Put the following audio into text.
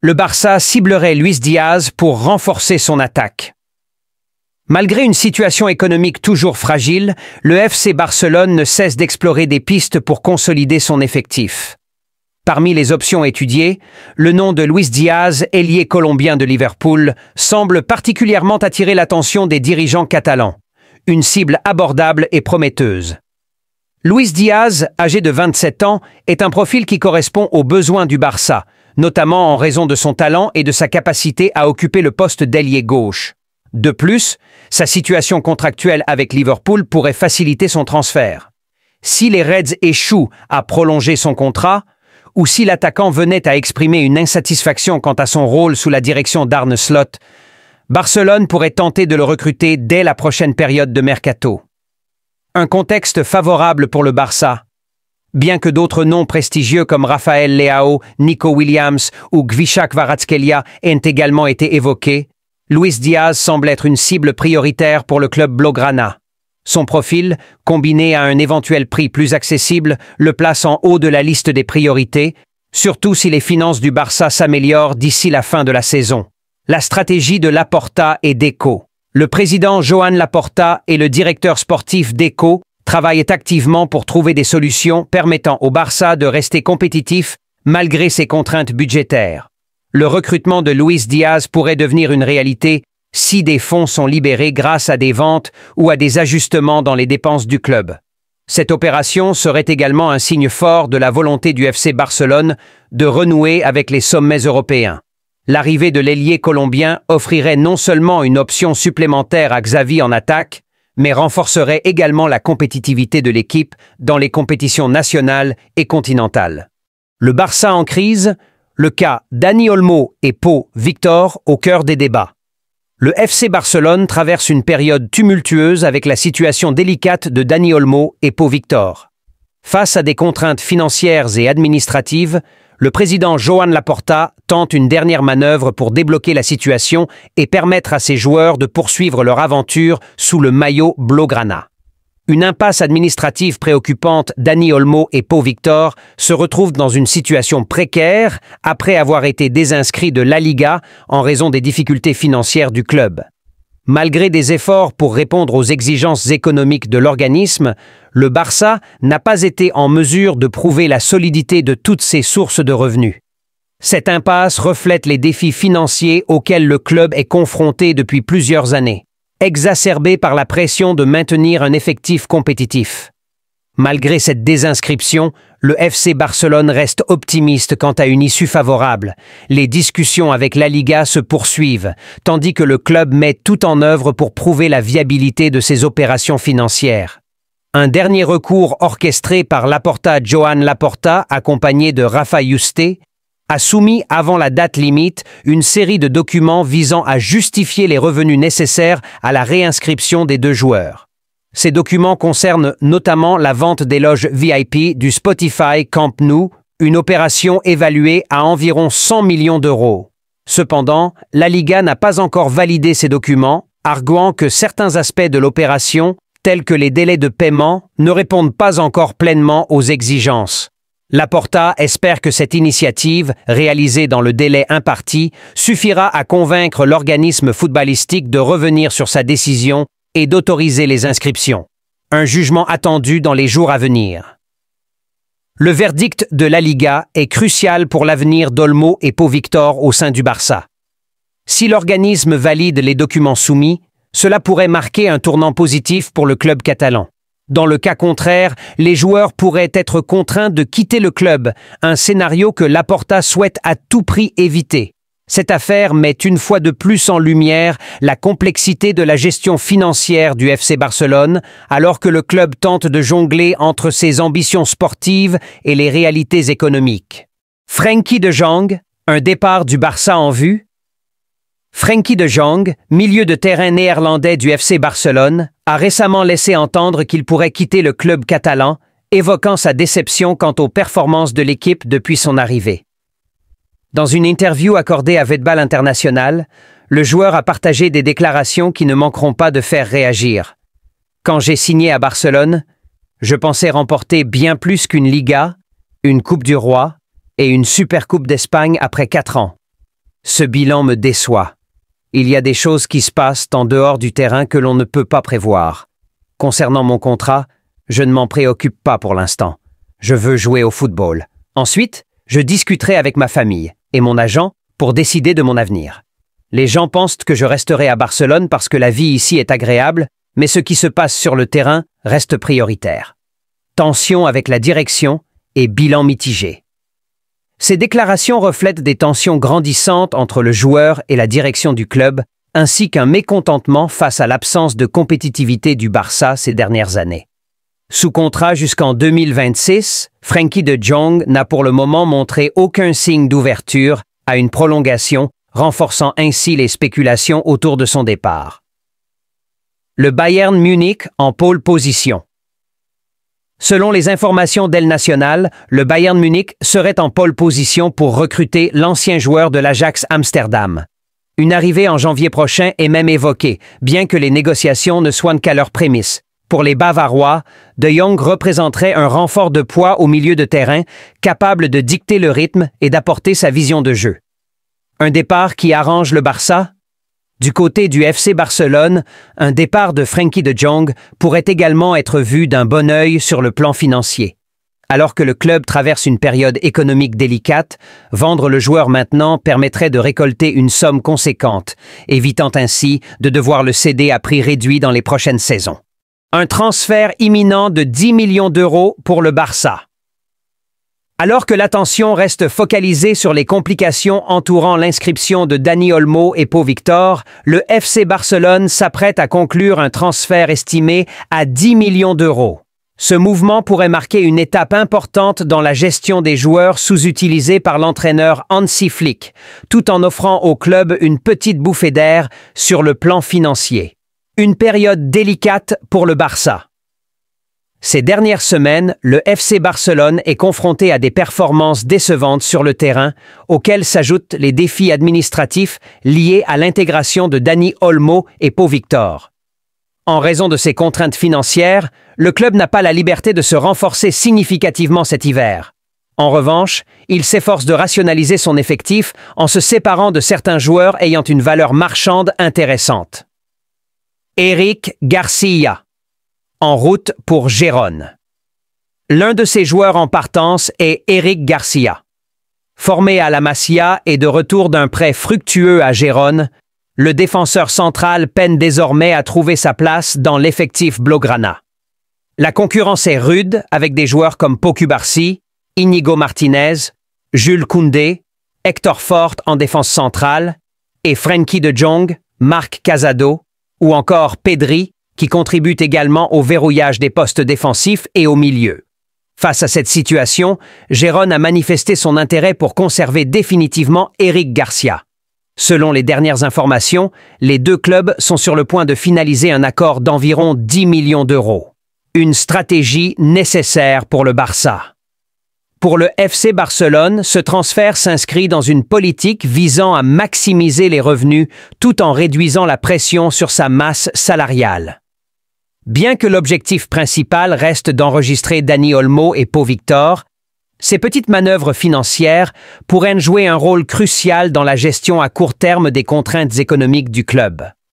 le Barça ciblerait Luis Diaz pour renforcer son attaque. Malgré une situation économique toujours fragile, le FC Barcelone ne cesse d'explorer des pistes pour consolider son effectif. Parmi les options étudiées, le nom de Luis Diaz, ailier colombien de Liverpool, semble particulièrement attirer l'attention des dirigeants catalans. Une cible abordable et prometteuse. Luis Diaz, âgé de 27 ans, est un profil qui correspond aux besoins du Barça, notamment en raison de son talent et de sa capacité à occuper le poste d'ailier gauche. De plus, sa situation contractuelle avec Liverpool pourrait faciliter son transfert. Si les Reds échouent à prolonger son contrat, ou si l'attaquant venait à exprimer une insatisfaction quant à son rôle sous la direction d'Arne Slot, Barcelone pourrait tenter de le recruter dès la prochaine période de mercato. Un contexte favorable pour le Barça. Bien que d'autres noms prestigieux comme Rafael Leao, Nico Williams ou Gvicha Kvaratskhelia aient également été évoqués, Luis Diaz semble être une cible prioritaire pour le club blaugrana. Son profil, combiné à un éventuel prix plus accessible, le place en haut de la liste des priorités, surtout si les finances du Barça s'améliorent d'ici la fin de la saison. La stratégie de Laporta et Deco. Le président Joan Laporta et le directeur sportif Deco travaillent activement pour trouver des solutions permettant au Barça de rester compétitif malgré ses contraintes budgétaires. Le recrutement de Luis Diaz pourrait devenir une réalité si des fonds sont libérés grâce à des ventes ou à des ajustements dans les dépenses du club. Cette opération serait également un signe fort de la volonté du FC Barcelone de renouer avec les sommets européens. L'arrivée de l'ailier colombien offrirait non seulement une option supplémentaire à Xavi en attaque, mais renforcerait également la compétitivité de l'équipe dans les compétitions nationales et continentales. Le Barça en crise, le cas Dani Olmo et Pau Victor au cœur des débats. Le FC Barcelone traverse une période tumultueuse avec la situation délicate de Dani Olmo et Pau Victor. Face à des contraintes financières et administratives, le président Joan Laporta tente une dernière manœuvre pour débloquer la situation et permettre à ses joueurs de poursuivre leur aventure sous le maillot blaugrana. Une impasse administrative préoccupante, Dani Olmo et Pau Victor se retrouvent dans une situation précaire après avoir été désinscrits de la Liga en raison des difficultés financières du club. Malgré des efforts pour répondre aux exigences économiques de l'organisme, le Barça n'a pas été en mesure de prouver la solidité de toutes ses sources de revenus. Cette impasse reflète les défis financiers auxquels le club est confronté depuis plusieurs années, exacerbés par la pression de maintenir un effectif compétitif. Malgré cette désinscription, le FC Barcelone reste optimiste quant à une issue favorable. Les discussions avec la Liga se poursuivent, tandis que le club met tout en œuvre pour prouver la viabilité de ses opérations financières. Un dernier recours orchestré par Joan Laporta, accompagné de Rafa Yuste, a soumis avant la date limite une série de documents visant à justifier les revenus nécessaires à la réinscription des deux joueurs. Ces documents concernent notamment la vente des loges VIP du Spotify Camp Nou, une opération évaluée à environ 100 millions d'euros. Cependant, la Liga n'a pas encore validé ces documents, arguant que certains aspects de l'opération, tels que les délais de paiement, ne répondent pas encore pleinement aux exigences. Laporta espère que cette initiative, réalisée dans le délai imparti, suffira à convaincre l'organisme footballistique de revenir sur sa décision et d'autoriser les inscriptions. Un jugement attendu dans les jours à venir. Le verdict de la Liga est crucial pour l'avenir d'Olmo et Pau Victor au sein du Barça. Si l'organisme valide les documents soumis, cela pourrait marquer un tournant positif pour le club catalan. Dans le cas contraire, les joueurs pourraient être contraints de quitter le club, un scénario que Laporta souhaite à tout prix éviter. Cette affaire met une fois de plus en lumière la complexité de la gestion financière du FC Barcelone, alors que le club tente de jongler entre ses ambitions sportives et les réalités économiques. Frenkie de Jong, un départ du Barça en vue? Frenkie de Jong, milieu de terrain néerlandais du FC Barcelone, a récemment laissé entendre qu'il pourrait quitter le club catalan, évoquant sa déception quant aux performances de l'équipe depuis son arrivée. Dans une interview accordée à Vetbal International, le joueur a partagé des déclarations qui ne manqueront pas de faire réagir. « Quand j'ai signé à Barcelone, je pensais remporter bien plus qu'une Liga, une Coupe du Roi et une Supercoupe d'Espagne après 4 ans. Ce bilan me déçoit. Il y a des choses qui se passent en dehors du terrain que l'on ne peut pas prévoir. Concernant mon contrat, je ne m'en préoccupe pas pour l'instant. Je veux jouer au football. Ensuite, je discuterai avec ma famille et mon agent pour décider de mon avenir. Les gens pensent que je resterai à Barcelone parce que la vie ici est agréable, mais ce qui se passe sur le terrain reste prioritaire. Tension avec la direction et bilan mitigé. Ces déclarations reflètent des tensions grandissantes entre le joueur et la direction du club, ainsi qu'un mécontentement face à l'absence de compétitivité du Barça ces dernières années. Sous contrat jusqu'en 2026, Frenkie de Jong n'a pour le moment montré aucun signe d'ouverture à une prolongation, renforçant ainsi les spéculations autour de son départ. Le Bayern Munich en pole position. Selon les informations d'El Nacional, le Bayern Munich serait en pole position pour recruter l'ancien joueur de l'Ajax Amsterdam. Une arrivée en janvier prochain est même évoquée, bien que les négociations ne soient qu'à leurs prémices. Pour les Bavarois, De Jong représenterait un renfort de poids au milieu de terrain, capable de dicter le rythme et d'apporter sa vision de jeu. Un départ qui arrange le Barça? Du côté du FC Barcelone, un départ de Frenkie de Jong pourrait également être vu d'un bon œil sur le plan financier. Alors que le club traverse une période économique délicate, vendre le joueur maintenant permettrait de récolter une somme conséquente, évitant ainsi de devoir le céder à prix réduit dans les prochaines saisons. Un transfert imminent de 10 millions d'euros pour le Barça. Alors que l'attention reste focalisée sur les complications entourant l'inscription de Dani Olmo et Pau Victor, le FC Barcelone s'apprête à conclure un transfert estimé à 10 millions d'euros. Ce mouvement pourrait marquer une étape importante dans la gestion des joueurs sous-utilisés par l'entraîneur Hansi Flick, tout en offrant au club une petite bouffée d'air sur le plan financier. Une période délicate pour le Barça. Ces dernières semaines, le FC Barcelone est confronté à des performances décevantes sur le terrain, auxquelles s'ajoutent les défis administratifs liés à l'intégration de Dani Olmo et Pau Victor. En raison de ces contraintes financières, le club n'a pas la liberté de se renforcer significativement cet hiver. En revanche, il s'efforce de rationaliser son effectif en se séparant de certains joueurs ayant une valeur marchande intéressante. Eric Garcia. En route pour Gérone. L'un de ces joueurs en partance est Eric Garcia. Formé à la Masia et de retour d'un prêt fructueux à Gérone, le défenseur central peine désormais à trouver sa place dans l'effectif blaugrana. La concurrence est rude avec des joueurs comme Pau Cubarsí, Íñigo Martínez, Jules Koundé, Héctor Fort en défense centrale et Frenkie de Jong, Marc Casado ou encore Pedri, qui contribue également au verrouillage des postes défensifs et au milieu. Face à cette situation, Gérone a manifesté son intérêt pour conserver définitivement Eric Garcia. Selon les dernières informations, les deux clubs sont sur le point de finaliser un accord d'environ 10 millions d'euros. Une stratégie nécessaire pour le Barça. Pour le FC Barcelone, ce transfert s'inscrit dans une politique visant à maximiser les revenus tout en réduisant la pression sur sa masse salariale. Bien que l'objectif principal reste d'enregistrer Dani Olmo et Pau Victor, ces petites manœuvres financières pourraient jouer un rôle crucial dans la gestion à court terme des contraintes économiques du club.